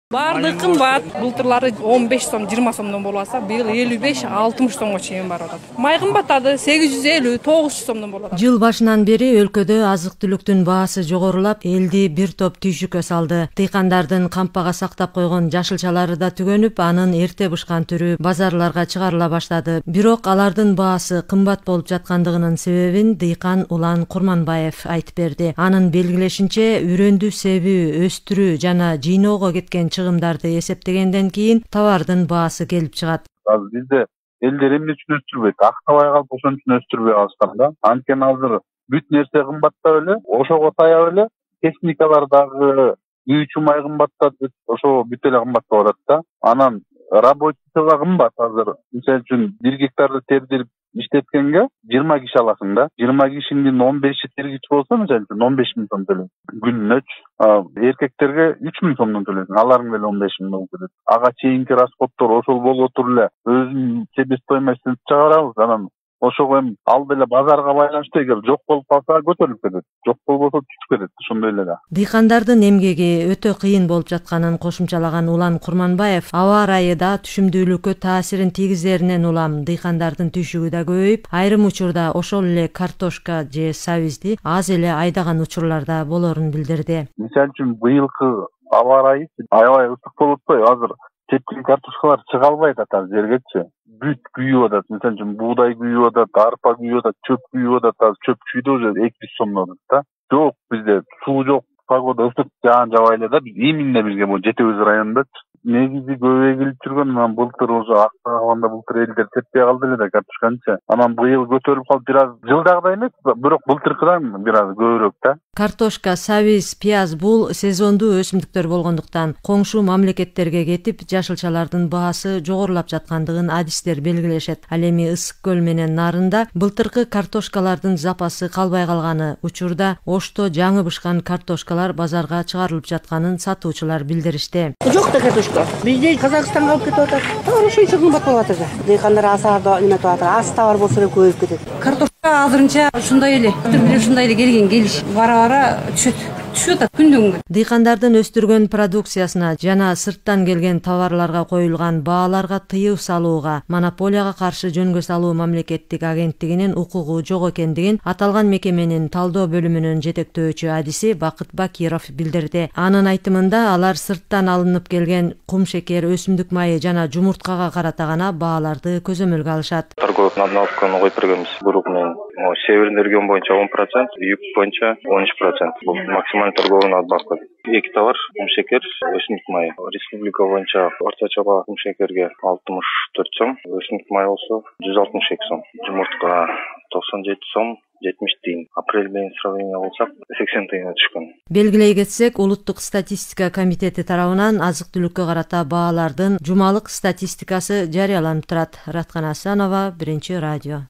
Баардыгы кымбат. Былтырлары 15 сом, 20 сомдон болса, быйыл 55-60 сомго чейин барып атат. Май кымбаттады, 850-900 сомдон болот. Жыл башынан бери өлкөдө азык-түлүктүн баасы жогорулап, элди бир топ түйшүккө салды. Тыйкандардын кампага сактап койгон жашылчалары да түгөнүп, анын эрте бышкан түрү базарларга чыгарыла баштады. Бирок алардын баасы кымбат болуп жаткандыгынын себебин дыйкан Улан Курманбаев айтып берди. Анын белгилешинче, үрөндү себүү, өстүрүү жана жыйноого кеткен чыгымдарды эсептегенден кийин товардын баасы келип чыгат. Бизде элдер эмне үчүн өстүрбөйт? Актабай калып ошон үчүн өстүрбөй калышкан да. Анткени азыр бүт нерсе кымбаттап эле, ошого таяп эле техникалар дагы үй чумай кымбаттап, ошо бүт эле кымбаттап атат да. Анан рабочийга кымбат азыр. Мисалы үчүн 1 гектарды тердирип иштеткенге 20 киши аласың да. 20 кишинин 15-и тергич болсо, мисалы үчүн 15 000 сом төлөйсүң. Күнүнөчү. Эркектерге 3 000 сомдон төлөйсүң. Аларың деле 15 000 сом төлөйт. Ага чейинки расходтор ошол боло туруп эле өзүнүн себестоимостун чыгарабыз. Анан ошого эми ал деле базарга байланыштуу, эгер жок болуп калса көтөрүлүп кетет. Жок болбосо түшүп кетет. Ошондой эле да. Дыйкандардын эмгеги өтө кыйын болуп жатканын кошумчалаган Улан Курманбаев, аба ырайы да түшүмдүүлүккө таасирин тийгизеринен улам дыйкандардын түйшүгү да көбөйүп, айрым учурда ошол эле картошка же сабизди аз эле айдаган учурларда болорун билдирди. Мисалы үчүн быйылкы аба ырайы аябай ысык болуп атпайбы? Азыр тепкен картошкалар чыга албайт ата жергечи. Бүт күйүп атат. Мисалы үчүн буудай күйүп атат, арпа күйүп атат, чөп күйүп атат. Азыр чөп күйдө уже 200 сомдон атат да. Жок, бизде суу жок, погода ысык, жаан жабай эле да. Именно бизге бул Жети Өз районунда негизи көп эгилип жүргөн, анан былтыр уже актаганда былтыр элдер теппей калды эле да картошканычы. Анан быйыл көтөрүлүп калып, бир аз жылдагыдай эмес, бирок былтыркыдан бир аз көбүрөөк да. Картошка, сабиз, пияз бул сезондуу өсүмдүктөр болгондуктан коңшу мамлекеттерге кетип, жашылчалардын баасы жогорулап жаткандыгын адистер белгилешет. Ал эми Ысык көл менен Нарында былтыркы картошкалардын запасы калбай калганы учурда Ошто жаңы бышкан картошкалар базарга чыгарылып жатканын сатуучулар билдиришти. Жок да картошка. Бизде Казакстанга алып кетип атат. Ошончо кымбат болуп атат. Дыйкандар асарды эметип атат. Аз товар болсо эле көбөйүп кетет. Картошка азырынча ушундай эле, ушундай эле келген келиш. Бара-бара түшөт атат күндөн күнгө. Дыйкандардын өстүргөн продукциясына жана сырттан келген товарларга коюлган бааларга тыюу салууга монополияга каршы жөнгө салуу мамлекеттик агенттигинин укугу жок экендигин аталган мекеменин талдоо бөлүмүнүн жетектөөчү адиси Бакыт Бакиров билдирди. Анын айтымында алар сырттан алынып келген кумшекер, өсүмдүк майы жана жумурткага карата гана бааларды көзөмөлгө алышат. Торговый налогун коюп бергенбиз бирок менен северный регион боюнча 10%, юг боюнча 13%. Бул максималдуу торговый надбавка. Эки товар, кумшекер, өсүмдүк майы. Республика боюнча орточо баа кумшекерге 64 сом, өсүмдүк май болсо 162 сом, жумуртка 97 сом, 70 тыйын. Апрель менен сравнение кылсак 80 тыйынга түшкөн. Белгилей кетсек, Улуттук статистика комитети тарабынан азык-түлүккө карата баалардын жумалык статистикасы жарыяланып турат. Раткан Асанова, Биринчи радио.